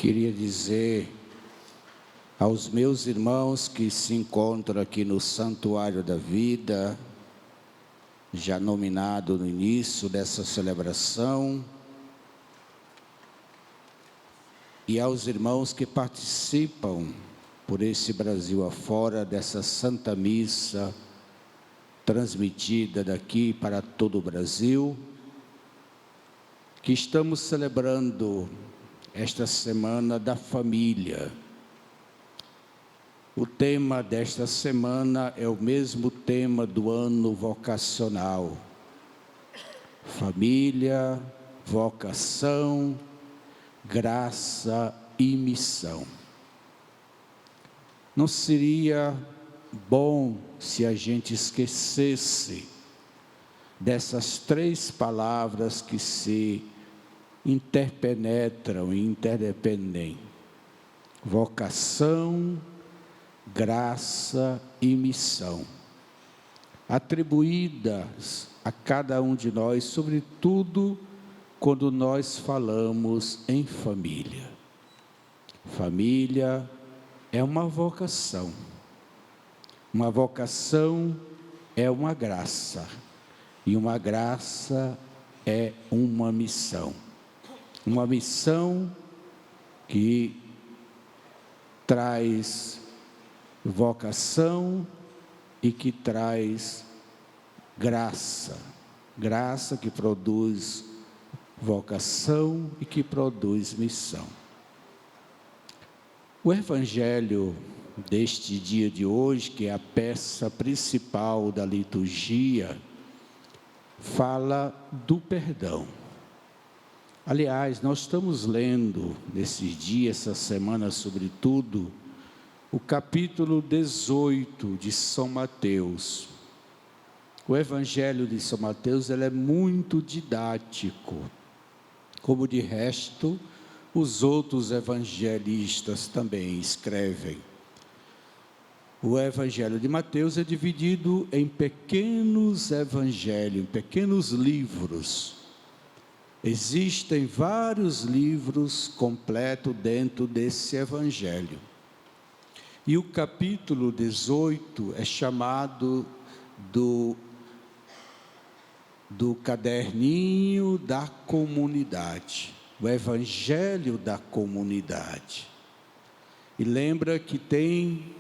Queria dizer aos meus irmãos que se encontram aqui no Santuário da Vida, já nominado no início dessa celebração, e aos irmãos que participam por esse Brasil afora dessa Santa Missa, transmitida daqui para todo o Brasil, que estamos celebrando esta Semana da Família. O tema desta semana é o mesmo tema do ano vocacional. Família, vocação, graça e missão. Não seria bom se a gente esquecesse dessas três palavras que se interpenetram e interdependem: vocação, graça e missão, atribuídas a cada um de nós, sobretudo quando nós falamos em família. Família é uma vocação é uma graça, e uma graça é uma missão que traz vocação e que traz graça que produz vocação e que produz missão. O Evangelho deste dia de hoje, que é a peça principal da liturgia, fala do perdão. Aliás, nós estamos lendo nesses dias, essa semana sobretudo, o capítulo 18 de São Mateus. O Evangelho de São Mateus ele é muito didático, como de resto os outros evangelistas também escrevem. O Evangelho de Mateus é dividido em pequenos evangelhos, em pequenos livros. Existem vários livros completos dentro desse Evangelho. E o capítulo 18 é chamado do caderninho da comunidade, o Evangelho da comunidade. E lembra que tem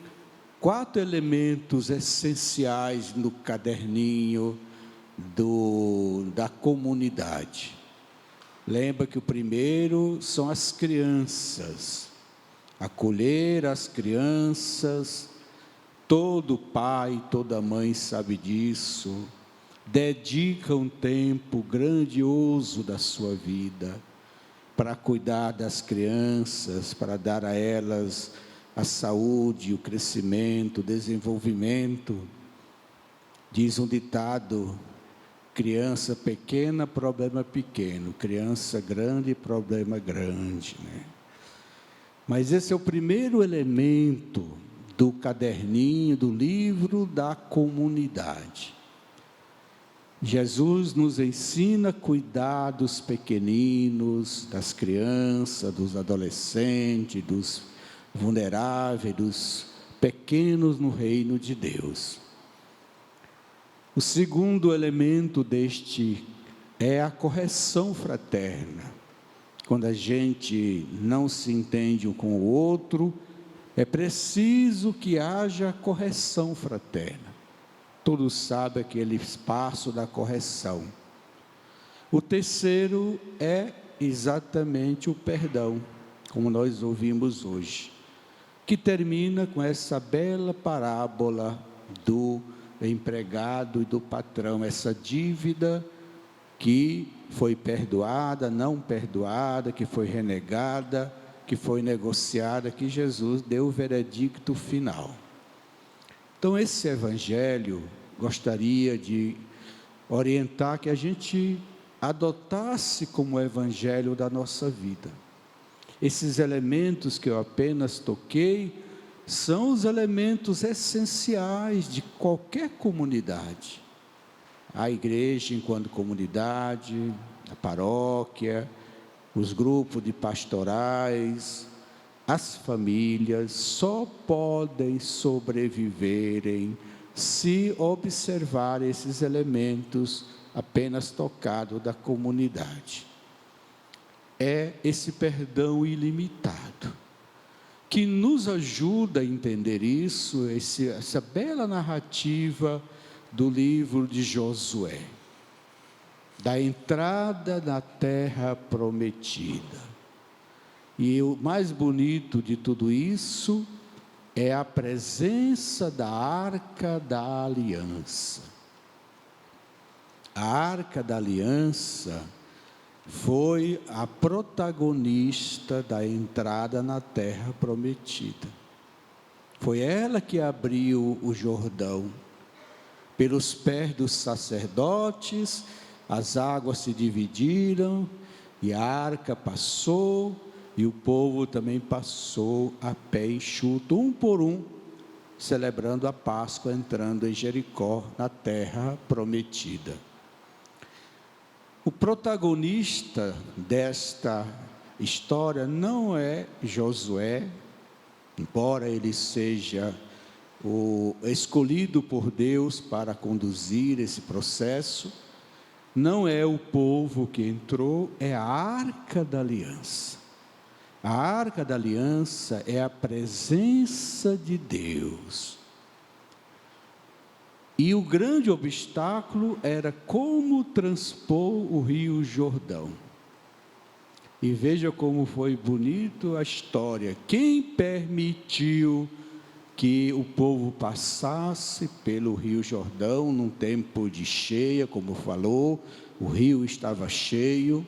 4 elementos essenciais no caderninho da comunidade. Lembra que o primeiro são as crianças, acolher as crianças. Todo pai, toda mãe sabe disso, dedica um tempo grandioso da sua vida para cuidar das crianças, para dar a elas a saúde, o crescimento, o desenvolvimento. Diz um ditado: criança pequena, problema pequeno; criança grande, problema grande, né? Mas esse é o primeiro elemento do caderninho, do livro da comunidade. Jesus nos ensina a cuidar dos pequeninos, das crianças, dos adolescentes, dos vulneráveis, dos pequenos no reino de Deus. O segundo elemento deste é a correção fraterna. Quando a gente não se entende um com o outro, é preciso que haja correção fraterna. Todos sabem aquele espaço da correção. O terceiro é exatamente o perdão, como nós ouvimos hoje, que termina com essa bela parábola do empregado e do patrão, essa dívida que foi perdoada, não perdoada, que foi renegada, que foi negociada, que Jesus deu o veredicto final. Então, esse Evangelho, gostaria de orientar que a gente adotasse como Evangelho da nossa vida. Esses elementos que eu apenas toquei, são os elementos essenciais de qualquer comunidade. A igreja enquanto comunidade, a paróquia, os grupos de pastorais, as famílias só podem sobreviverem se observar esses elementos apenas tocados da comunidade. É esse perdão ilimitado, que nos ajuda a entender isso, essa bela narrativa do livro de Josué, da entrada na terra prometida. E o mais bonito de tudo isso é a presença da Arca da Aliança. A Arca da Aliança foi a protagonista da entrada na terra prometida. Foi ela que abriu o Jordão. Pelos pés dos sacerdotes, as águas se dividiram e a arca passou, e o povo também passou a pé enxuto, um por um, celebrando a Páscoa, entrando em Jericó, na terra prometida. O protagonista desta história não é Josué, embora ele seja o escolhido por Deus para conduzir esse processo. Não é o povo que entrou, é a Arca da Aliança. A Arca da Aliança é a presença de Deus. E o grande obstáculo era como transpor o rio Jordão. E veja como foi bonito a história. Quem permitiu que o povo passasse pelo rio Jordão num tempo de cheia, como falou, o rio estava cheio.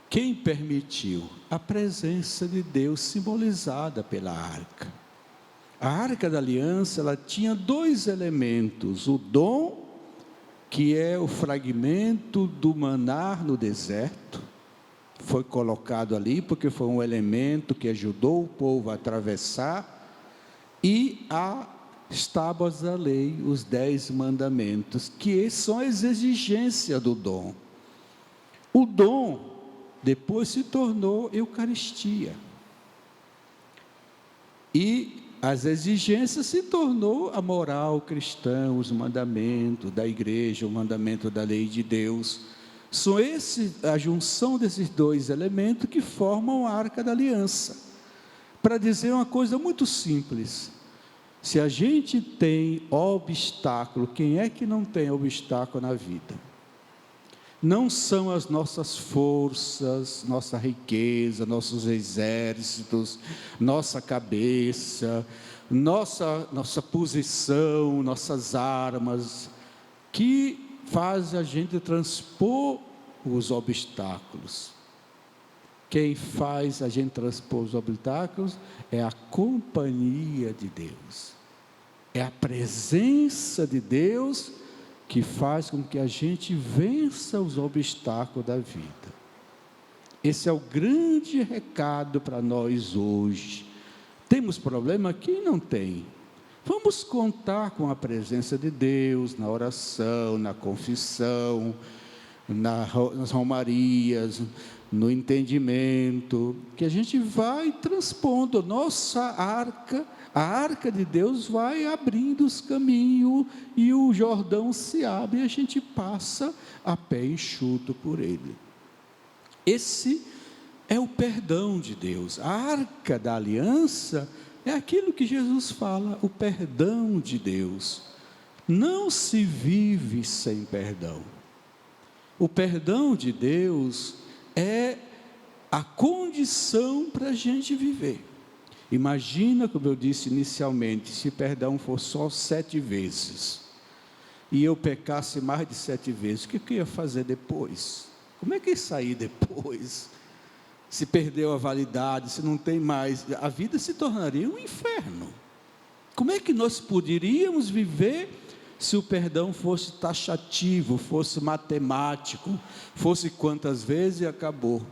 Quem permitiu? A presença de Deus simbolizada pela arca. A Arca da Aliança, ela tinha dois elementos: o dom, que é o fragmento do maná no deserto, foi colocado ali porque foi um elemento que ajudou o povo a atravessar, e as tábuas da lei, os 10 mandamentos, que são as exigências do dom. O dom depois se tornou Eucaristia, e as exigências se tornou a moral cristã, os mandamentos da igreja, o mandamento da lei de Deus. São a junção desses dois elementos que formam a Arca da Aliança. Para dizer uma coisa muito simples: se a gente tem obstáculo, quem é que não tem obstáculo na vida? Não são as nossas forças, nossa riqueza, nossos exércitos, nossa cabeça, nossa posição, nossas armas, que faz a gente transpor os obstáculos. Quem faz a gente transpor os obstáculos é a companhia de Deus, é a presença de Deus que faz com que a gente vença os obstáculos da vida. Esse é o grande recado para nós hoje. Temos problema? Quem não tem? Vamos contar com a presença de Deus na oração, na confissão, nas romarias, no entendimento, que a gente vai transpondo nossa arca. A arca de Deus vai abrindo os caminhos e o Jordão se abre e a gente passa a pé enxuto por ele. Esse é o perdão de Deus. A Arca da Aliança é aquilo que Jesus fala, o perdão de Deus. Não se vive sem perdão. O perdão de Deus é a condição para a gente viver. Imagina, como eu disse inicialmente, se perdão for só 7 vezes, e eu pecasse mais de 7 vezes, o que eu ia fazer depois? Como é que ia sair depois? Se perdeu a validade, se não tem mais, a vida se tornaria um inferno. Como é que nós poderíamos viver se o perdão fosse taxativo, fosse matemático, fosse quantas vezes e acabou?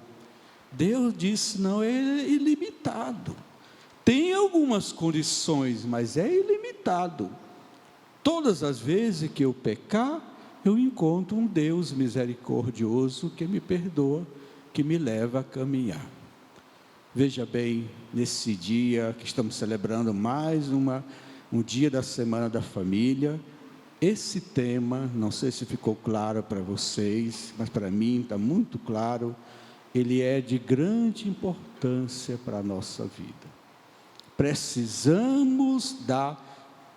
Deus disse, não, é ilimitado. Tem algumas condições, mas é ilimitado. Todas as vezes que eu pecar, eu encontro um Deus misericordioso que me perdoa, que me leva a caminhar. Veja bem, nesse dia que estamos celebrando mais um dia da Semana da Família, esse tema, não sei se ficou claro para vocês, mas para mim está muito claro, ele é de grande importância para a nossa vida. Precisamos da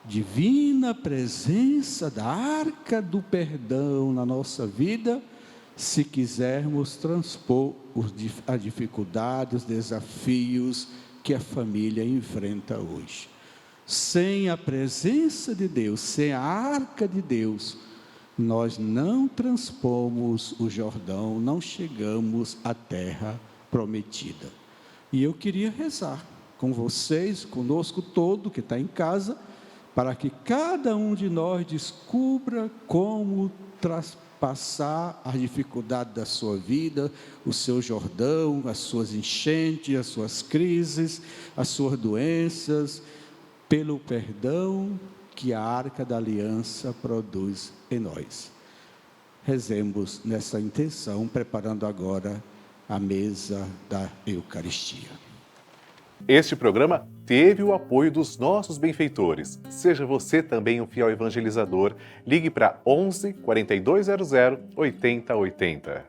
divina presença da arca do perdão na nossa vida, se quisermos transpor as dificuldades, os desafios que a família enfrenta hoje. Sem a presença de Deus, sem a arca de Deus, nós não transpomos o Jordão, não chegamos à terra prometida. E eu queria rezar com vocês, conosco todo que está em casa, para que cada um de nós descubra como passar a dificuldade da sua vida, o seu Jordão, as suas enchentes, as suas crises, as suas doenças, pelo perdão que a Arca da Aliança produz em nós. Rezemos nessa intenção, preparando agora a mesa da Eucaristia. Este programa teve o apoio dos nossos benfeitores. Seja você também um fiel evangelizador. Ligue para 11 4200 8080.